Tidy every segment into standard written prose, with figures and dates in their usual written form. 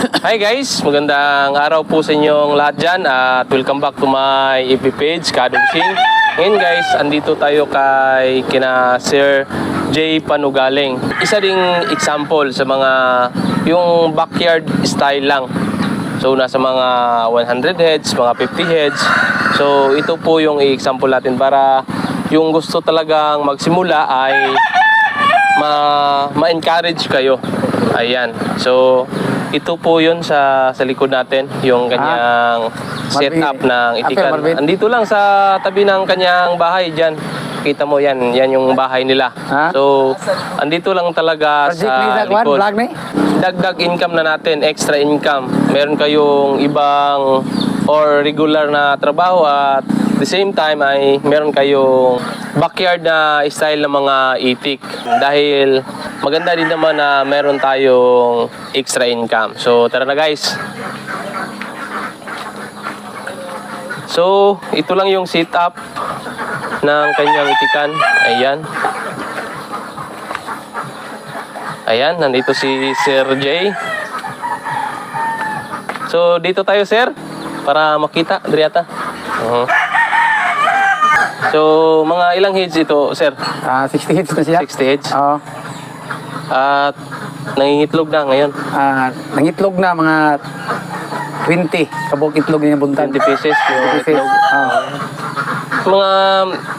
Hi guys, magandang araw po sa inyong lahat dyan at welcome back to my FB page, Kadugsing. Ngayon guys, andito tayo kay kina Sir J. Panugaling. Isa ding example sa mga yung backyard style lang. So nasa mga 100 heads, mga 50 heads. So ito po yung i-example natin para yung gusto talagang magsimula ay ma-encourage kayo. Ayan. So ito po yun sa likod natin, yung kanyang setup ng itikan. Andito lang sa tabi ng kanyang bahay dyan. Kita mo yan, yan yung bahay nila. So, andito lang talaga sa likod. Dagdag income na natin, extra income. Meron kayong ibang or regular na trabaho at the same time ay meron kayong backyard na style ng mga itik. Dahil maganda din naman na meron tayong extra income. So, tara na guys. So, ito lang yung setup ng kanyang itikan. Ayan. Ayan, nandito si Sir J. So, dito tayo sir. Para makita, Driata. So, mga ilang heads ito, sir? 60 heads na siya. 60 heads? Oo. At nangingitlog na ngayon? Nangitlog na mga 20. Kabog itlog niya buntan. 20 pieces yung itlog. Mga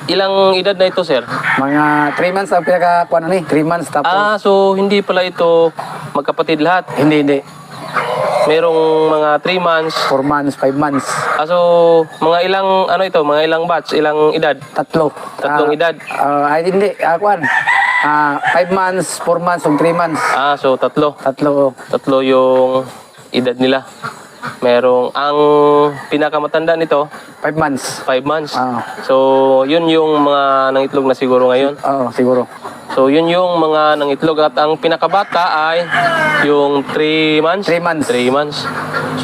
ilang edad na ito, sir? Mga 3 months ang pinaka-kuan ni. 3 months tapos. So hindi pala ito magkapatid lahat? Hindi. Merong mga 3 months. 4 months, 5 months. So mga ilang, ano ito, mga ilang batch, ilang edad? Tatlong edad? Ay hindi, kuan. 5 months, 4 months, 3 months. So tatlo. Tatlo yung edad nila. Merong, ang pinakamatanda nito? 5 months. 5 months? So yun yung mga nangitlog na siguro ngayon? Oo, siguro. So yun yung mga nangitlog at ang pinakabata ay yung 3 months? 3 months. 3 months.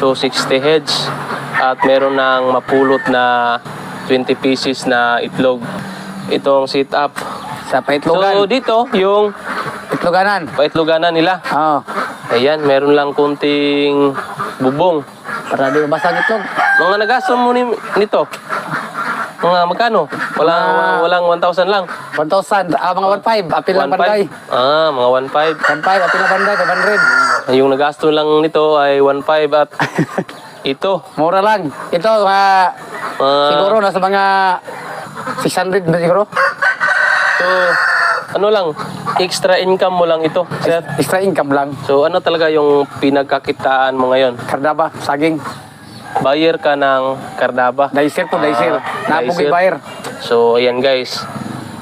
So 60 heads at meron ng mapulot na 20 pieces na itlog. Itong sit up. Sa paitlogan. So dito yung Itloganan. paitloganan nila. Oo. Ayan, meron lang kunting bubong. Para di mabasag itlog. Mga nagasto mo nito? Mga magkano? Walang 1,000 lang. 1,000. Mga 1,500. Apil lang banday. Mga 1,500. 1,500. Apil lang banday. 500. Yung nagasto lang nito ay 1,500 at ito. Mura lang. Ito, siguro nasa mga 600 na siguro. So, ano lang, extra income mo lang ito, sir. Extra income lang. So, ano talaga yung pinagkakitaan mo ngayon? Kardaba, saging. Buyer ka ng kardaba. Daisir to, daisir. Napugi buyer. So, ayan guys.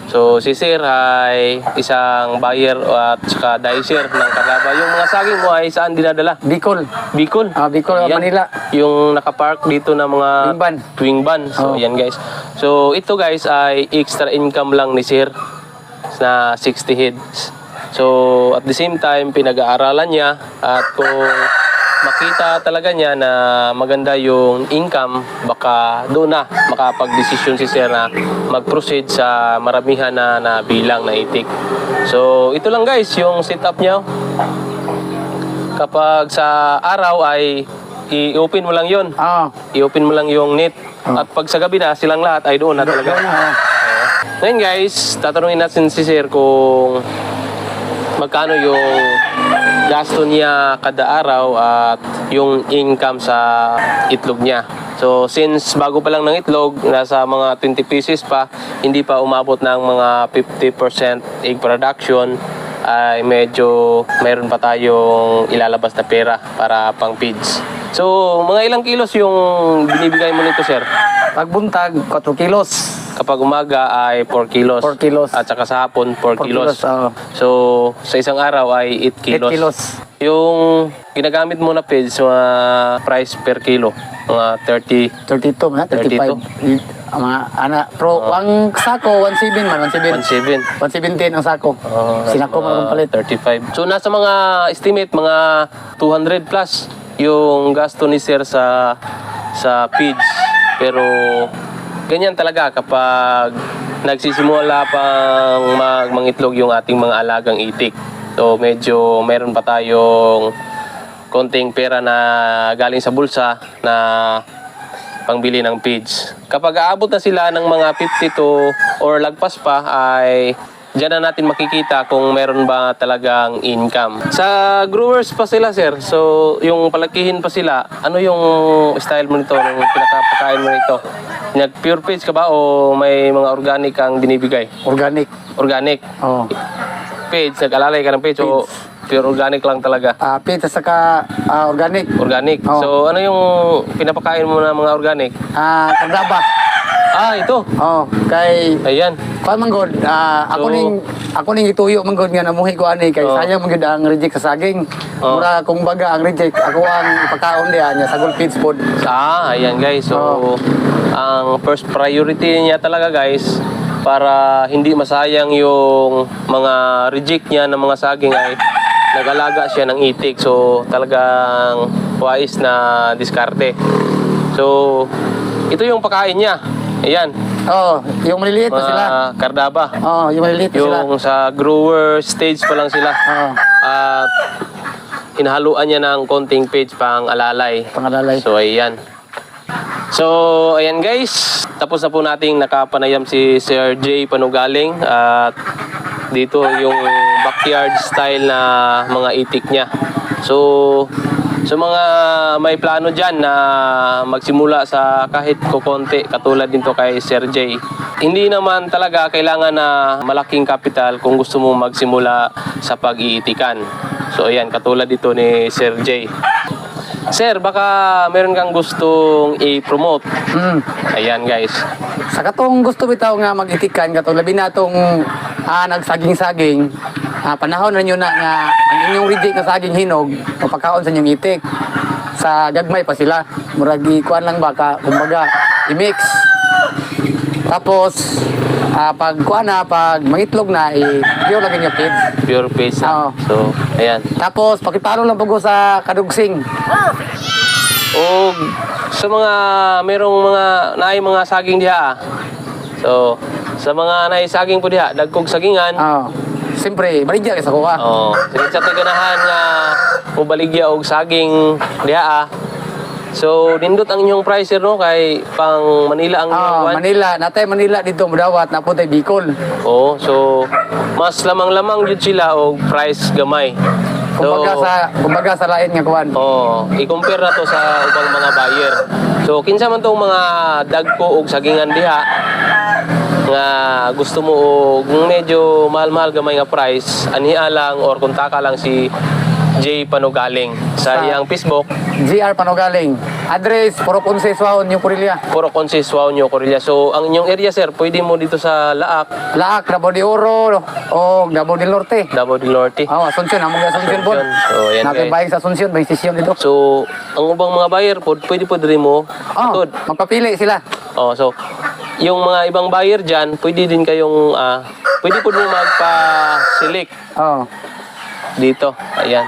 So, si sir ay isang buyer at saka daisir ng kardaba. Yung mga saging mo ay saan dinadala? Bicol. Bicol? Bicol, Ayan. Manila. Yung nakapark dito na mga twin van. So, ayan guys. So, ito guys ay extra income lang ni sir na 60 heads. So, at the same time, pinag-aaralan niya at kung makita talaga niya na maganda yung income, baka doon na makapag-desisyon si sir na mag-proceed sa maramihan na bilang na itik. So, ito lang guys, yung setup niya. Kapag sa araw ay i-open mo lang yun. I-open mo lang yung net. At pag sa gabi na, silang lahat ay doon na talaga. Ngayon guys, tatanungin natin si sir kung magkano yung gasto niya kada araw at yung income sa itlog niya. So since bago pa lang ng itlog, nasa mga 20 pieces pa, hindi pa umabot ng mga 50% egg production, ay medyo mayroon pa tayong ilalabas na pera para pang feeds. So mga ilang kilos yung binibigay mo nito sir? Pagbuntag, 4 kilos. Kapag umaga ay 4 kilos. 4 kilos. At saka sa hapon, 4 kilos. So, sa isang araw ay 8 kilos. 8 kilos. Yung ginagamit mo na feeds, mga price per kilo, mga 30. 32, 35. Ang sako, 1,700 man, 1,700. 1,710 ang sako. Sinako mo ang palit. 35. So, nasa mga estimate, mga 200 plus yung gasto ni sir sa feeds. Pero, ganyan talaga kapag nagsisimula pang mangitlog yung ating mga alagang itik. So medyo meron pa tayong konting pera na galing sa bulsa na pangbili ng feeds. Kapag aabot na sila ng mga 52 or lagpas pa ay diyan na natin makikita kung meron ba talagang income. Sa growers pa sila, sir. So, yung palakihin pa sila, ano yung style mo nito, yung pinakapakain mo nito? Nag-pure feeds ka ba o may mga organic kang binibigay? Organic. Organic? Oo. Feeds, nag-alalay ka ng feeds o pure organic lang talaga? Feeds at saka organic. Organic. Oo. So, ano yung pinapakain mo ng mga organic? Kardaba. Ito. Oh, kay Ayan. kuan man gud ako ning ituyo man gud nga namuhi ko ani kay sayang man gud ang reject sa saging. Mura kung baga ang reject ako ang ipakaon diha nya sagol feeds food. Ayan guys. So, ang first priority niya talaga guys para hindi masayang yung mga reject niya ng mga saging ay nag-alaga siya ng itik. So, talagang wise na diskarte. So, ito yung pakain niya. Ayan. Yung maliliit pa sila. Kardaba. Yung maliliit pa sila. Yung sa grower stage pa lang sila. At hinahaluan niya ng konting page pang alalay. Pangalalay. So, ayan. So, ayan guys. Tapos na po nating nakapanayam si Sir J. Panugaling. At dito yung backyard style na mga itik niya. So, mga may plano dyan na magsimula sa kahit kukonti katulad dito kay Sir J. Hindi naman talaga kailangan na malaking kapital kung gusto mo magsimula sa pag-iitikan. So ayan, katulad dito ni Sir J. Sir, baka meron kang gustong i-promote. Ayan guys. Sa katong gusto bitaw nga mag-itikan katong labi na tong nagsaging-saging. Panahon na nyo na nga ang inyong reject na saging hinog mapakaon sa inyong itik. Sa gagmay pa sila. Muragi kuan lang baka kumbaga i-mix. Tapos pag mangitlog na pure lang yung feeds. Pure feeds. So, ayan. Tapos pakipalo lang po sa kadugsing. O sa mga merong mga saging diha. So, sa mga naisaging po diha, dagkog sagingan. Siyempre, baligya sa kuha. Sa taganahan nga mubaligya og saging diha. So, nindot ang inyong price no kay pang Manila ang inyong Manila, natay Manila dito modawat na puntay Bicol. So mas lamang-lamang jud sila og price gamay. So, kumbaga sa lain nga kuan. i-compare na to sa ubang mga buyer. So, kinsa man tong mga dagko og sagingan diha nga gusto mo og medyo mahal-mahal gamay nga price, aniha lang or kontaka lang si J. Panugaling sa iyang Facebook. GR Panugaling. Address, Puro Concessuao, New Corilla. Puro Concessuao, New Corilla. So, ang inyong area, sir, pwede mo dito sa Laak. Laak, Davao de Oro, o Davao del Norte. Davao del Norte. Asuncion, among Asuncion po. So, yan guys. Nakibayang sa Asuncion, may session dito. So, ang ubang mga buyer po, pwede po rin mo. Magpapili sila. So, yung mga ibang buyer dyan, pwede din kayong, pwede po din magpa-select. Dito, ayan.